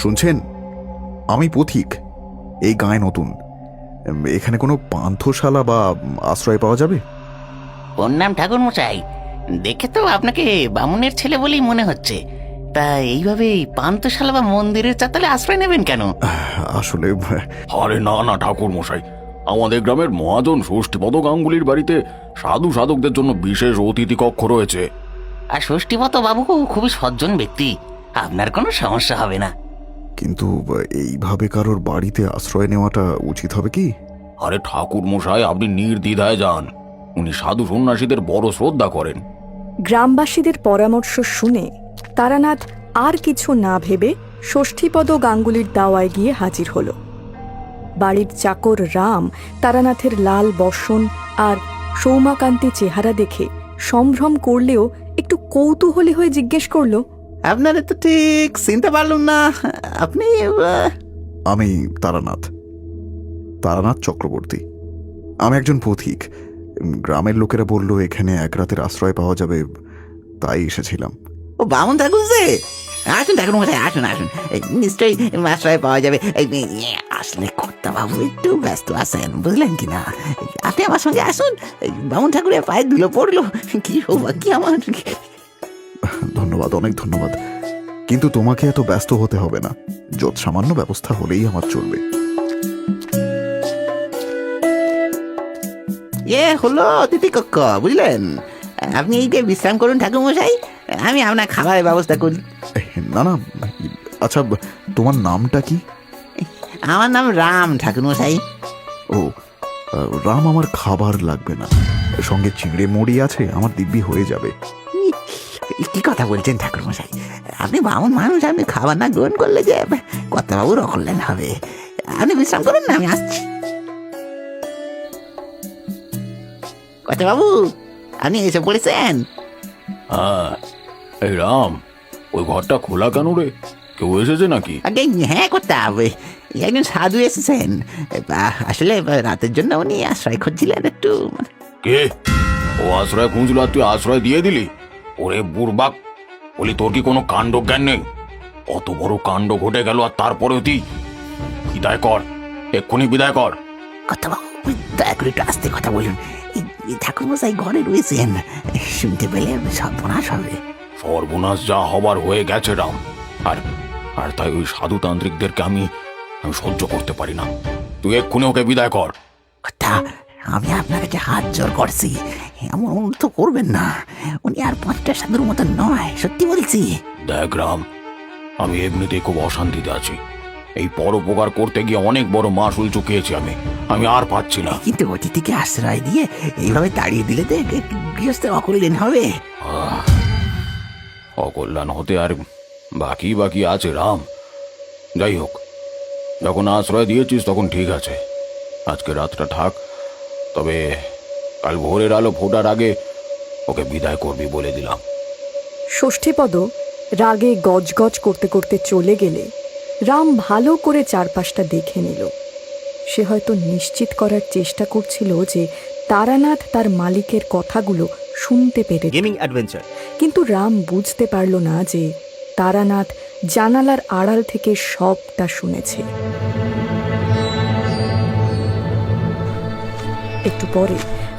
শুনছেন? আমি পথিক, এই গায়ে নতুন। এখানে কোনো পান্থশালা বা আশ্রয় পাওয়া যাবে? ওর নাম ঠাকুর মশাই। দেখে তো আপনাকে বামুনের ছেলে বলেই মনে হচ্ছে। তা এইভাবে পান্থশালা বা মন্দিরের চাতালে আশ্রয় নেবেন কেন? আসলে আরে না না ঠাকুর মশাই, আমাদের গ্রামের মহাজন ষষ্ঠীপদ গাঙ্গুলির বাড়িতে সাধু সাধকদের জন্য বিশেষ অতিথি কক্ষ রয়েছে। আর ষষ্ঠীপত বাবু খুবই সজ্জন ব্যক্তি, আপনার কোনো সমস্যা হবে না। কিন্তু এইভাবে কারোর বাড়িতে আশ্রয় নেওয়াটা উচিত হবে কি? আরে ঠাকুর মশাই, আপনি নির্দ্বিধায় যান। উনি সাধু সন্ন্যাসীদের বড় শ্রদ্ধা করেন। গ্রামবাসীদের পরামর্শ শুনে তারানাথ আর কিছু না ভেবে ষষ্ঠীপদ গাঙ্গুলির দাওয়ায় গিয়ে হাজির হল। বাড়ির চাকর রাম তারানাথের লাল বসন আর সৌমাকান্তি চেহারা দেখে সম্ভ্রম করলেও একটু কৌতূহলী হয়ে জিজ্ঞেস করল, আপনারা তো ঠিক চিনতে পারলাম না, আপনি? আমি তারানাথ, তারানাথ চক্রবর্তী। আমি একজন পথিক। গ্রামের লোকেরা বলল এখানে এক রাতের আশ্রয় পাওয়া যাবে, তাই এসেছিলাম। ও বামুন ঠাকুর যে, আসুন ঠাকুর মশাই, আসুন আসুন, নিশ্চয়ই আশ্রয় পাওয়া যাবে। আসলে কর্তা বাবু একটু ব্যস্ত আছেন, বুঝলেন কিনা? আপনি আমার সঙ্গে আসুন, বামুন ঠাকুরের পায়ে ধুলো পড়লো, কি সৌভাগ্য আমার। ধন্যবাদ, অনেক ধন্যবাদ, কিন্তু তোমাকে এত ব্যস্ত হতে হবে না। যত সামান্য ব্যবস্থা হলেই আমার চলবে। হলো অতিথি কক্ষ, বুঝলেন? আপনি এইটা বিশ্রাম করুন ঠাকুর মশাই, আমি আপনার খাবারের ব্যবস্থা করি। না না, আচ্ছা তোমার নামটা কি? আমার নাম রাম ঠাকুর মশাই। ও রাম, আমার খাবার লাগবে না, সঙ্গে চিংড়ে মুড়ি আছে, আমার দিব্যি হয়ে যাবে। কি কথা বলছেন ঠাকুর মশাই? আপনি বামুন মানুষ, আপনি খাবার না গ্রহণ করলে যে কর্তা বাবুর অকল্যাণ হবে। আপনি বিশ্রাম করুন না, আমি আসছি। কর্তা বাবু, আপনি এসে পড়েছেন? হ্যাঁ, এই রাম, ওই ঘরটা খোলা কেন রে? কেউ এসেছে নাকি? আগে হ্যাঁ কর্তা, একজন সাধু এসেছেন। আসলে রাতের জন্য উনি আশ্রয় খুঁজছিলেন একটু। কে? ও আশ্রয় খুঁজলো আর তুই আশ্রয় দিয়ে দিলি? ওরে বুড়বাক, বলি তোর কি কোনো কাণ্ড জ্ঞান নেই? অত বড় কাণ্ড ঘটে গেল আর তারপরেও তুই বিদায় কর, এক্ষুনি বিদায় কর। কর্তা বাবু, দয়া করে একটু আস্তে কথা বলুন। ঠাকুর মশাই ঘরে রয়েছেন, শুনতে পেলে সর্বনাশ হবে। সর্বনাশ যা হবার হয়ে গেছে রাম। আর আর তাই ওই সাধুতান্ত্রিকদেরকে আমি সহ্য করতে পারি না। তুই এক্ষুনি ওকে বিদায় কর। কর্তা, আমি আপনার কাছে হাত জোর করছি, এমন অনুরোধ করবেন না। উনি আর ৫টা সাধুর মতো নয়, সত্যি বলছি। দেখ রাম, আমি এমনিতেই খুব অশান্তিতে আছি। এই পরোপকার করতে গিয়ে অনেক বড় মাসুল চুকিয়েছি আমি আর পাচ্ছি না। কিন্তু অতিথিকে আশ্রয় দিয়ে এইভাবে তাড়িয়ে দিলে তো গৃহস্থের অকল্যাণ হবে। অকল্যাণ হতে আর বাকি বাকি আছে রাম। যাই হোক, যখন আশ্রয় দিয়েছিস তখন ঠিক আছে, আজকে রাতটা থাক। তবে কাল ভোরের আলো ফোটার আগে ওকে বিদায় করবি বলে দিলাম। ষষ্ঠীপদ রাগে গজগজ করতে করতে চলে গেলে রাম ভালো করে চারপাশটা দেখে নিল। সে হয়তো নিশ্চিত করার চেষ্টা করছিল যে তারানাথ তার মালিকের কথাগুলো শুনতে পেরে, কিন্তু রাম বুঝতে পারল না যে তারানাথ জানালার আড়াল থেকে সবটা শুনেছে। একটু পরে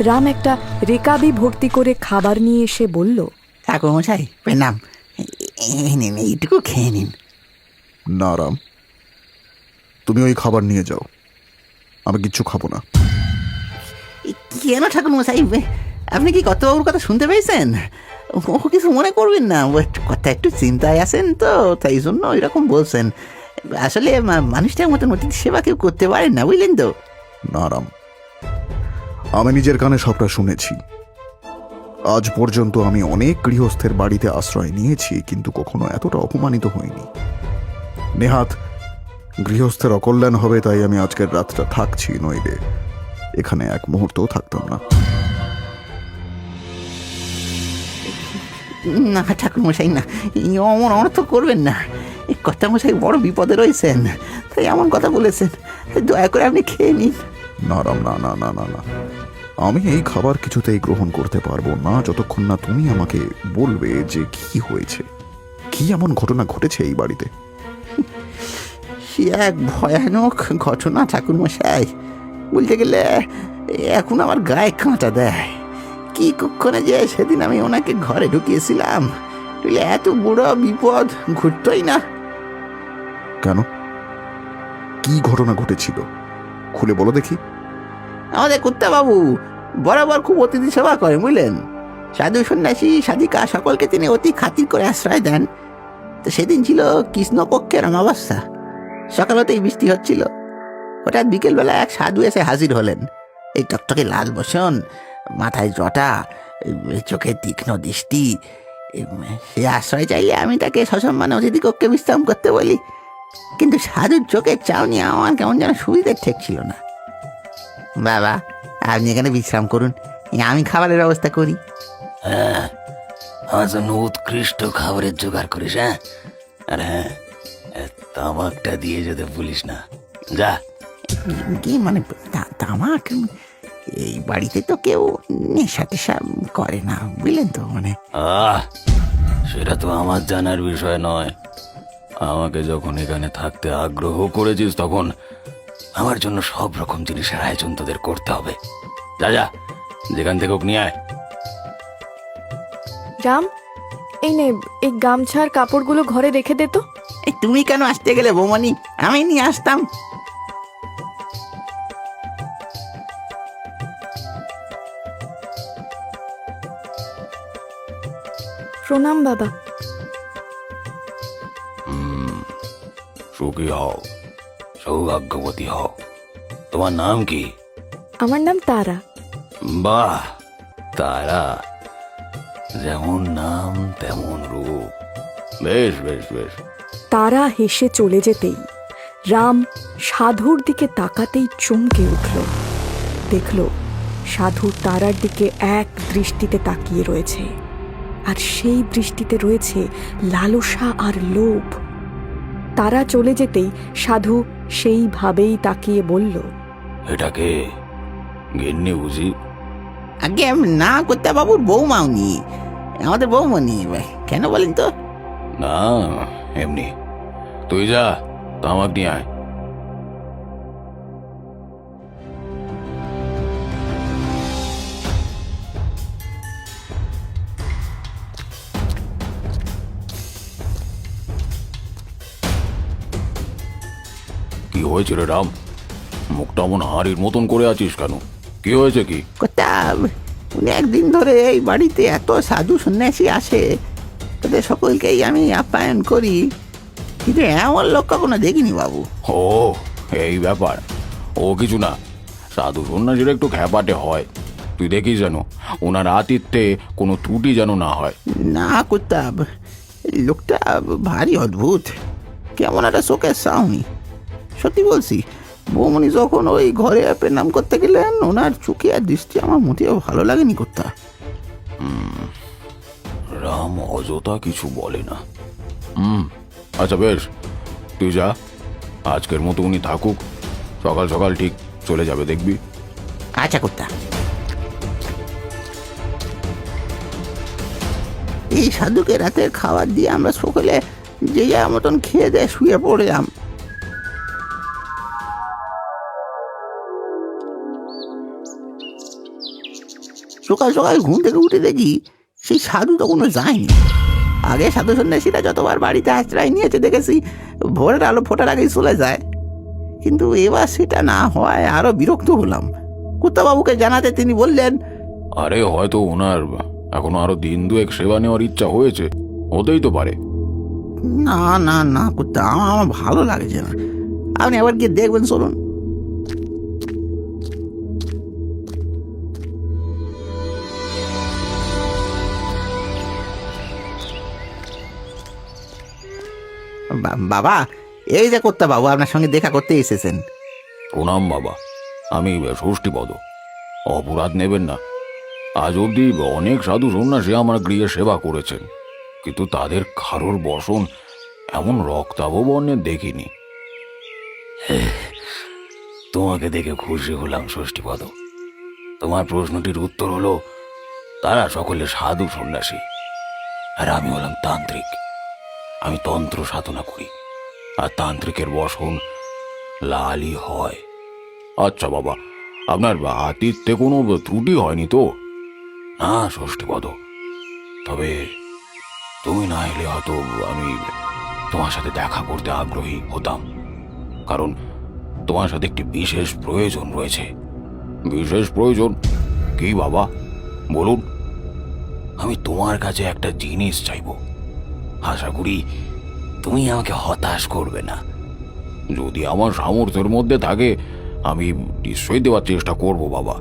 রাম একটা রেকাবি ভর্তি করে খাবার নিয়ে এসে বলল, ঠাকুর মশাই প্রণাম, নিন, এইটুকু খেয়ে নিন। না রাম, তুমি ওই খাবার নিয়ে যাও, আমি কিচ্ছু খাবো না। কেন ঠাকুর মশাই, আপনি কি কর্তাবাবুর কথা শুনতে পেয়েছেন? ও কিছু মনে করবেন না, কথা একটু চিন্তায় আছেন তো, তাই জন্য এরকম বলছেন। আসলে মানুষটার মতন অতিথি সেবা কেউ করতে পারেন না, বুঝলেন তো? না রাম, আমি নিজের কানে সবটা শুনেছি। আজ পর্যন্ত আমি অনেক গৃহস্থের বাড়িতে আশ্রয় নিয়েছি, কিন্তু কখনো এতটা অপমানিত হইনি। নেহাত গৃহস্থের অকল্যাণ হবে তাই আমি আজকের রাতটা থাকছি, নইলে এখানে এক মুহূর্তও থাকতাম না। না ঠাকুর মশাই, না, অমন অনর্থ করবেন না। কর্তা মশাই বড় বিপদে রয়েছেন, তাই এমন কথা বলেছেন। দয়া করে আপনি খেয়ে নিন। না রাম, না না না না না, আমি এই খাবার কিছুতেই গ্রহণ করতে পারবো না যতক্ষণ না তুমি আমাকে বলবে যে কি হয়েছে, কি এমন ঘটনা ঘটেছে এই বাড়িতে। সে এক ভয়ানক ঘটনা ঠাকুরমশাই। বলতে গেলে এখন আমার গায়ে কাঁটা দেয়। কি কক্ষণে যে সেদিন আমি ওনাকে ঘরে ঢুকিয়েছিলাম, তাহলে এত বড় বিপদ ঘটতই না। কেন? কি ঘটনা ঘটেছিল খুলে বলো দেখি। আমাদের কুত্তাবাবু বরাবর খুব অতিথি সেবা করেন, বুঝলেন। সাধু সন্ন্যাসী সাধিকা সকলকে তিনি অতি খাতির করে আশ্রয় দেন। তো সেদিন ছিল কৃষ্ণপক্ষের অমাবস্যা। সকাল হতেই বৃষ্টি হচ্ছিল। হঠাৎ বিকেলবেলা এক সাধু এসে হাজির হলেন। এই টকটকে লাল বসন, মাথায় জটা, চোখে তীক্ষ্ণ দৃষ্টি। সে আশ্রয় চাইলে আমি তাকে সসম্মানে অতিথি কক্ষে বিশ্রাম করতে বলি, কিন্তু সাধুর চোখের চাউনি আমার কেমন যেন সুবিধের ঠেকছিল না। বাবা, আপনি এখানে বিশ্রাম করুন, আমি খাবারের ব্যবস্থা করি। হ্যাঁ, আমার জন্য উৎকৃষ্ট খাবারের জোগাড় করিস। হ্যাঁ, আর হ্যাঁ, তামাকটা দিয়ে যেতে ভুলিস না। যা। কি মানে তামাক? এই বাড়িতে তো কেউ নেশা টেশা করে না, বুঝলেন তো। মানে সেটা তো আমার জানার বিষয় নয়। আমাকে যখন এখানে থাকতে আগ্রহ করেছিস, তখন আমার জন্য সব রকম জিনিসের আয়োজন তোদের করতে হবে। যা যা, যেখান থেকে হোক নিয়ে আয়। রাম, এই নে, এই গামছার কাপড়গুলো ঘরে রেখে দে তো। এই তুমি কেন আসতে গেলে বৌমনি? আমি নিয়ে আসতাম। প্রণাম বাবা। সুখী হও, সৌভাগ্যবতী হও। তোমার নাম কি? আমার নাম তারা। বাহ, তারা, যেমন নাম তেমন রূপ। বেশ বেশ বেশ। তারা হেসে চলে যেতেই রাম সাধুর দিকে তাকাতেই চমকে উঠল। দেখল সাধু তারার দিকে এক দৃষ্টিতে তাকিয়ে রয়েছে, আর সেই দৃষ্টিতে রয়েছে লালসা আর লোভ। তারা চলে যেতেই সাধু সেইভাবেই তাকিয়ে বলল, এটাকে গিন্নি বুঝি? আগে না করতে বাবুর বৌমা উনি, আমাদের বৌমনি। কেন বলেন তো? না, এমনি। তুই যা, তামাক নিয়ে আয়। কি হয়েছে রে রাম? মুখটা মন হাড়ির মতন করে আছিস কেন? কি হয়েছে কি? কথা, উনি একদিন ধরে এই বাড়িতে এত সাধু সন্ন্যাসী আসে, তাদের সকলকেই আমি আপ্যায়ন করি, কিন্তু এমন লোক কখনো দেখিনি বাবু। ও, এই ব্যাপার। ও কিছু না, সাধু সন্ন্যাসীরা একটু খ্যাপাটে হয়। তুই দেখিস যেন ওনার আতিথ্যে কোনো ত্রুটি যেন না হয়। না করতাম, লোকটা ভারী অদ্ভুত, কেমন একটা চোখের সাউনি। সত্যি বলছি, বৌমনি যখন ওই ঘরে প্রণাম করতে গেলেন, ওনার চোখে আর দৃষ্টি আমার মোটেও ভালো লাগেনি করতা। রাম অযথা কিছু বলে না। আচ্ছা বেশ, তুই যা, আজকের মতো উনি থাকুক, সকাল সকাল ঠিক চলে যাবে, দেখবি। আচ্ছা করতা। এই সাধুকে রাতের খাবার দিয়ে আমরা সকলে যে যার মতন খেয়ে দিয়ে শুয়ে পড়লাম। সকাল সকাল ঘুম থেকে উঠে দেখি সেই সাধু তখনও যায়নি। আগে সাধু সন্ন্যাসীরা যতবার বাড়িতে আশ্রয় নিয়েছে দেখেছি ভোরের আলো ফোটার আগেই চলে যায়, কিন্তু এবার সেটা না হওয়ায় আরো বিরক্ত হলাম। কুত্তাবাবুকে জানাতে তিনি বললেন, আরে হয়তো ওনার এখনো আরো দিন দুয়েক সেবা নেওয়ার ইচ্ছা হয়েছে, হতেই তো পারে। না না না কুত্তা, আমার ভালো লাগছে না, আপনি একবার গিয়ে দেখবেন, চলুন। বাবা, এই যে কর্তা বাবু আপনার সঙ্গে দেখা করতে এসেছেন। প্রণাম বাবা, আমি ষষ্ঠীপদ। অপরাধ নেবেন না। আজ অবধি অনেক সাধু সন্ন্যাসী আমার গৃহে সেবা করেছেন, কিন্তু তাদের কারোর বসন এমন রক্তাভ বর্ণের দেখিনি। তোমাকে দেখে খুশি হলাম ষষ্ঠীপদ। তোমার প্রশ্নটির উত্তর হলো, তারা সকলে সাধু সন্ন্যাসী, আর আমি হলাম তান্ত্রিক। আমি তন্ত্র সাধনা করি। আর তান্ত্রিকের বসন লালই হয়। আচ্ছা বাবা, আপনার আতিথ্যে কোনো ত্রুটি হয়নি তো? না ষষ্ঠীপদ, তবে তুমি না এলে হয়তো আমি তোমার সাথে দেখা করতে আগ্রহী হতাম, কারণ তোমার সাথে একটি বিশেষ প্রয়োজন রয়েছে। বিশেষ প্রয়োজন? কি বাবা, বলুন। আমি তোমার কাছে একটা জিনিস চাইব, আশা করি তুমি আমাকে হতাশ করবে না। যদি আমার সামর্থ্যের মধ্যে থাকে আমি নিশ্চয়ই দেওয়ার চেষ্টা করব বাবা।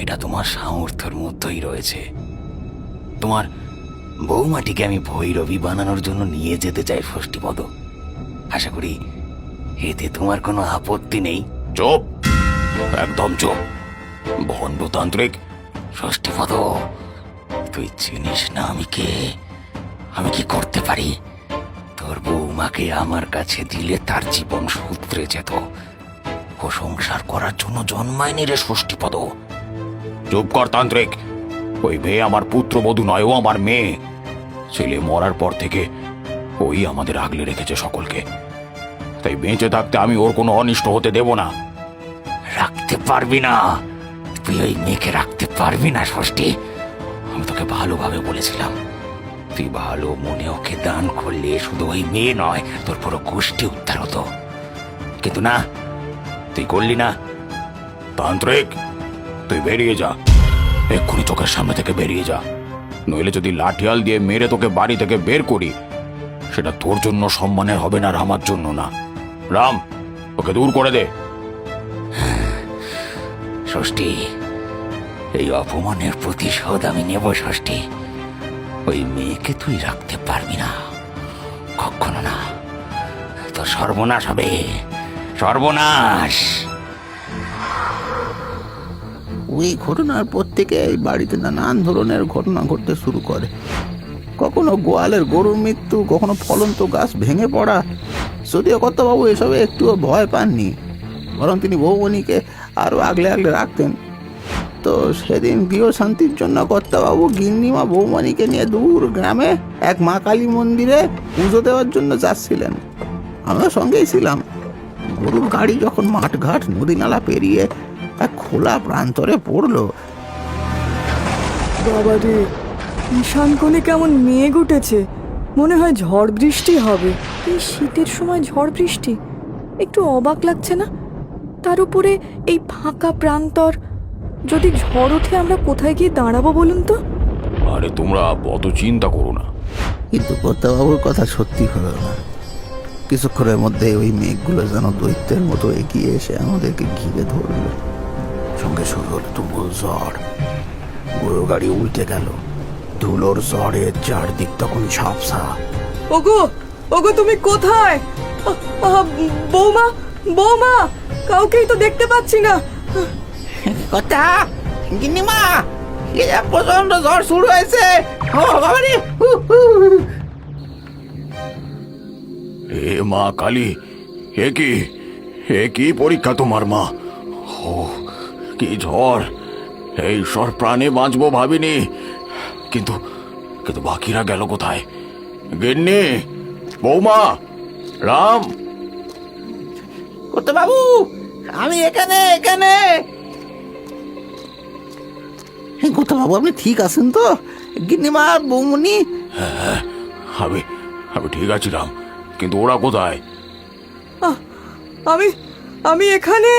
এটা তোমার সামর্থ্যের মধ্যেই রয়েছে। তোমার বৌমাটিকে আমি ভৈরবী বানানোর জন্য নিয়ে যেতে চাই ষষ্ঠীপদ। আশা করি এতে তোমার কোনো আপত্তি নেই। চুপ, একদম চুপ, ভণ্ডতান্ত্রিক। ষষ্ঠীপদ, তুই চিনিস না আমি কে, আমি কি করতে পারি। তোর বৌমাকে আমার কাছে দিলে তার জীবন সূত্রে যেত। ও সংসার করার জন্য জন্মায়নি রে ষষ্ঠীপদ। চুপ কর তান্ত্রিক, ওই মেয়ে আমার পুত্রবধূ নয়, ও আমার মেয়ে। ছেলে মরার পর থেকে ওই আমাদের আগলে রেখেছে সকলকে, তাই বেঁচে থাকতে আমি ওর কোনো অনিষ্ট হতে দেব না। রাখতে পারবি না, তুই ওই মেয়েকে রাখতে পারবি না ষষ্ঠী। আমি তোকে ভালোভাবে বলেছিলাম, তুই ভালো মনে ওকে দান করলে শুধু ওই মেয়ে নয়, তোর পুরো গোষ্ঠী উদ্ধার হতো। কিন্তু না, তুই করলি না। তান্ত্রিক, তুই বেরিয়ে যা, এক্ষুনি চোখের সামনে থেকে বেরিয়ে যা। নইলে যদি লাঠিয়াল দিয়ে মেরে তোকে বাড়ি থেকে বের করি, সেটা তোর জন্য সম্মানের হবে না, আর আমার জন্য না। রাম, ওকে দূর করে দে। ষষ্ঠী, এই অপমানের প্রতিশোধ আমি নেব ষষ্ঠী। ওই মেয়েকে তুই রাখতে পারবি না, কখনো না। তোর সর্বনাশ হবে, সর্বনাশ। ওই ঘটনার পর থেকে এই বাড়িতে নানান ধরনের ঘটনা ঘটতে শুরু করে। কখনো গোয়ালের গরুর মৃত্যু, কখনো ফলন্ত গাছ ভেঙে পড়া। যদিও কর্তাবাবু এসবে একটুও ভয় পাননি, বরং তিনি বৌমণিকে আরও আগলে আগলে রাখতেন। তো সেদিন গৃহ শান্তির জন্য কর্তাবাবু গিন্নিমা বৌমণিকে নিয়ে দূর গ্রামে এক মা কালী মন্দিরে পুজো দেওয়ার জন্য যাচ্ছিলেন। আমরা সঙ্গেই ছিলাম। গরুর গাড়ি যখন মাঠঘাট নদী নালা পেরিয়ে এক খোলা প্রান্তরে পড়লো, বাবা রে, ঈশান কোণে কেমন মেঘ উঠেছে, মনে হয় ঝড় বৃষ্টি হবে। এই শীতের সময় ঝড় বৃষ্টি, একটু অবাক লাগছে না? তার উপরে এই ফাঁকা প্রান্তর, যদি ঝড় ওঠে আমরা কোথায় গিয়ে দাঁড়াবো বলুন তো? আরে তোমরা অত চিন্তা করো না। কিন্তু কর্তাবাবুর কথা সত্যি হলো না। কিছুক্ষণের মধ্যে ওই মেঘগুলো যেন দৈত্যের মতো এগিয়ে এসে আমাদেরকে ঘিরে ধরল। সঙ্গে শুরু হলো তুমুল ঝড়। গরুর গাড়ি উল্টে গেল। ধুলোর ঝড়ে চারদিক তখন ঝাপসা। ওগো, ওগো তুমি কোথায়? বৌমা, বৌমা, কাউকেই তো দেখতে পাচ্ছি না। কথা গিন্নিমা, প্রচন্ড ঝড় শুরু হয়েছে। এ মা কালী, এ কি পরীক্ষা তোমার মা? ও কি ঝড়! এই ঈশ্বর, প্রাণে বাঁচবো ভাবিনি, কিন্তু কিন্তু বাকিরা গেল কোথায়? গিন্নি, বৌমা, রাম। কর্তাবাবু, আমি এখানে এখানে। কর্তাবাবু, আপনি ঠিক আছেন তো? গিন্নিমা, বৌমণি? হ্যাঁ, আমি আমি ঠিক আছি রাম, কিন্তু ওরা কোথায়? আমি এখানে।